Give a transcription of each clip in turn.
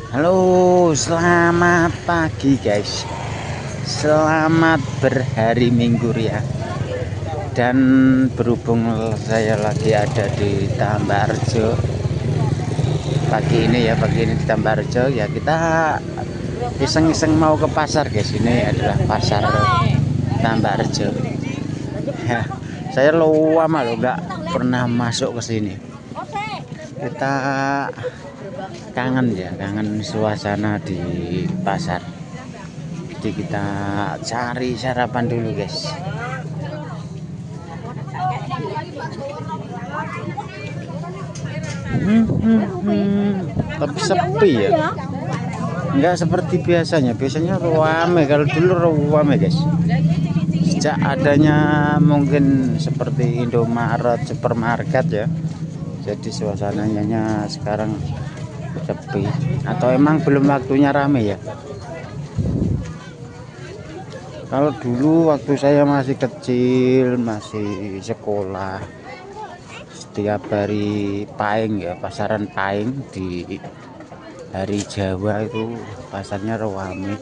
Halo, selamat pagi guys. Selamat berhari Minggu ya. Dan berhubung saya lagi ada di Tambarjo pagi ini di Tambarjo ya, kita iseng-iseng mau ke pasar guys. Ini adalah pasar Tambarjo. Ya, saya lama loh nggak pernah masuk ke sini. Kita kangen suasana di pasar. Jadi kita cari sarapan dulu guys. Tapi sepi ya, nggak seperti biasanya. Biasanya ramai, kalau dulu ramai guys. Sejak adanya mungkin seperti Indomaret, supermarket ya, jadi suasananya sekarang sepi. Atau emang belum waktunya rame ya? Kalau dulu waktu saya masih kecil, masih sekolah, setiap hari Paing ya, pasaran Paing di hari Jawa itu pasarnya ramai.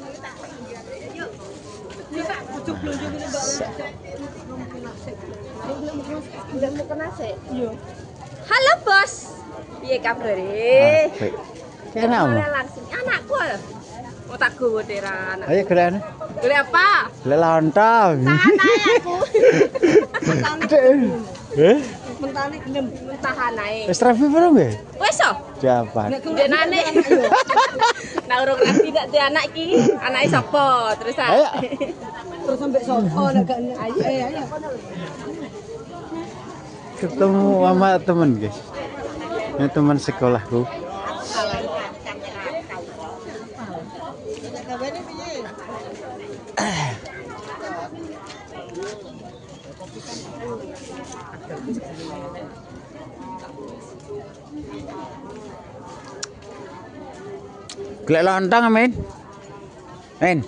Halo bos, piye kabare? Kenapa? Langsung anakku. Mau tak gowo teran. Ayo kalian. Golek apa? Golek lontong. Aku. Mentane gelem tahan ae. Wis rapi belum ya? Wis oh. Jabat. Denane. Nah urung ngerti nek di anak iki, anake sapa? Terus ayo. Terus sampai sapa nek gak ayo. Ketemu sama temen guys. Ini teman sekolahku. Golek lontong Amin. Hei.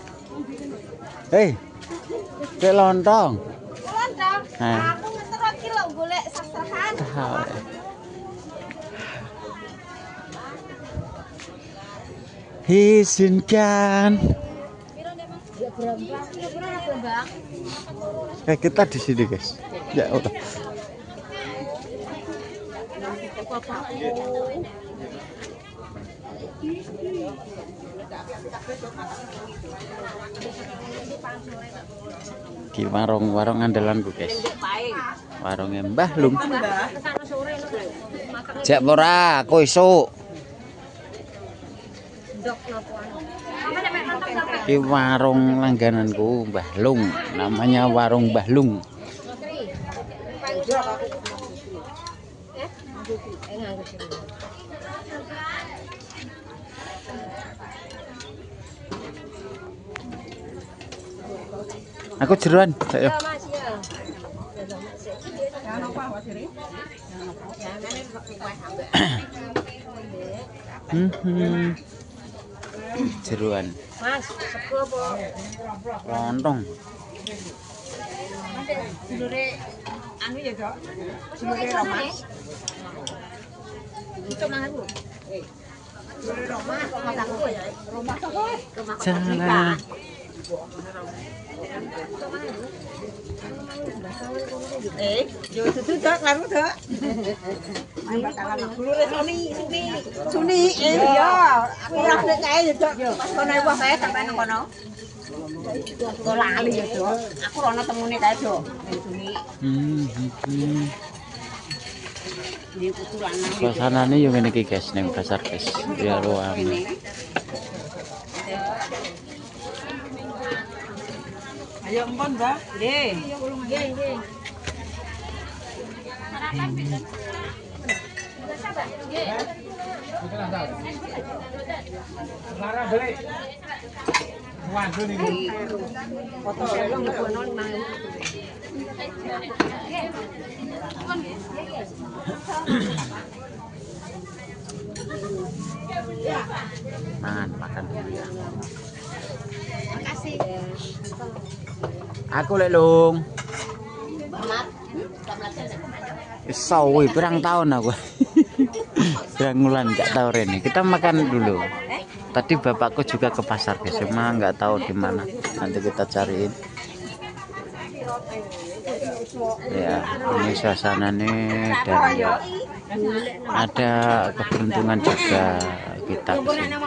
Golek lontong. Lontong. Aku ngeter iki lho golek sastrahan. Izinkan. Kita di sini guys. Ya udah. Ki warung andalanku guys. Warungnya Mbah Lung. Jak ora, aku esuk. Ki warung langgananku Mbah Lung, namanya warung Mbah Lung. Aku jeruan, saya. Jeruan. Mas, sego apa? Lontong. Dulure anu ya, Dok. Dulure Romas. Itu mangan Bu. Dulure Romas kok masak apa ya? Romas apa? Jangan. Yo dudu Dok, ngaru Dok. Dulure Suni. Iya, aku ora nek kae ya, Dok. Kono wah kae sampe nang kono. Kok lali ya, Dok. Aku rono temune kae, Dok. Suni. Suasananya yang ini guys, neng pasar guys. Ya ruame. Ayo empon, Mbak. Nggih. Nggih. Lara beli. Waduh nih. Foto long ngono nang. Makan dulu ya. Makasih. Aku lek Lung. Sawi berang tahun aku. Berang bulan gak tahu Rene. Kita makan dulu. Tadi bapakku juga ke pasar guys, cuma nggak tahu di mana. Nanti kita cariin. Ya, ini suasana nih dan ada keberuntungan juga kita kesini.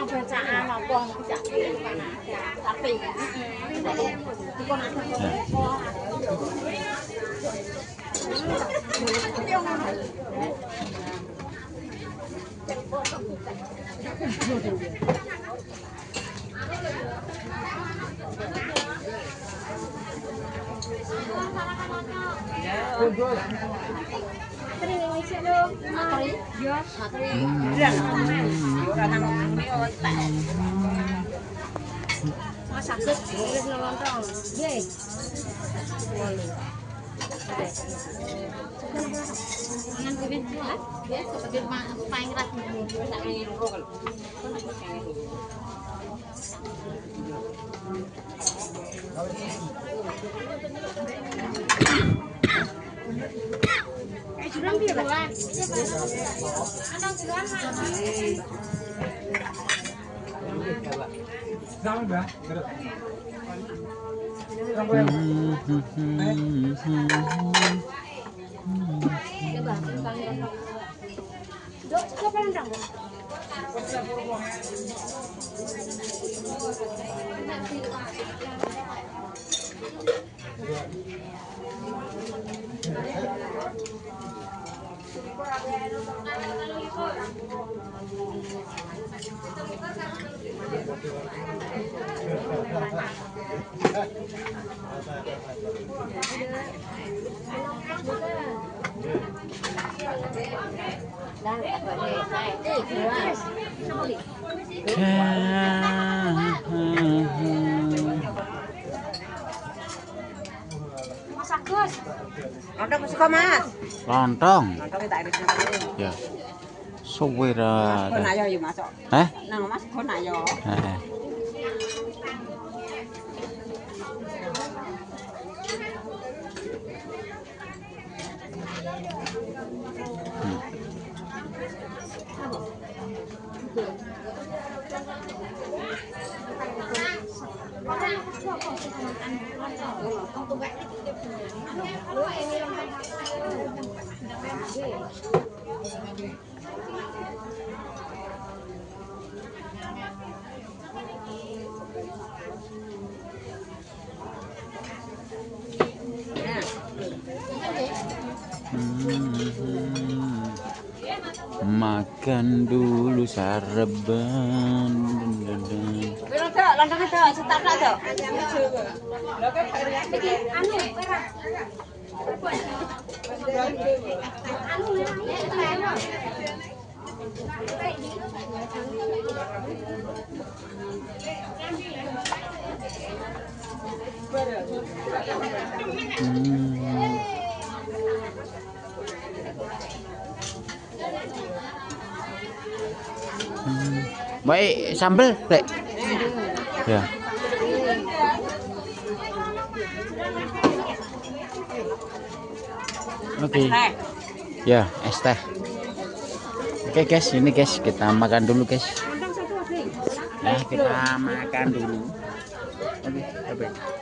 Lontong suka Mas. Lontong. Lontong tak iris. Ya. Suwe ra. Kon ayo yo masuk. Hah? Nang Mas kon ayo. Heeh. Makan dulu sarapan. Piro tok lontong tok setak tok. Baik, sambel, Lek. Ya. Oke. Ya, es teh. Oke, guys, ini guys, kita makan dulu, guys. Nah, kita makan dulu. Oke, bye-bye.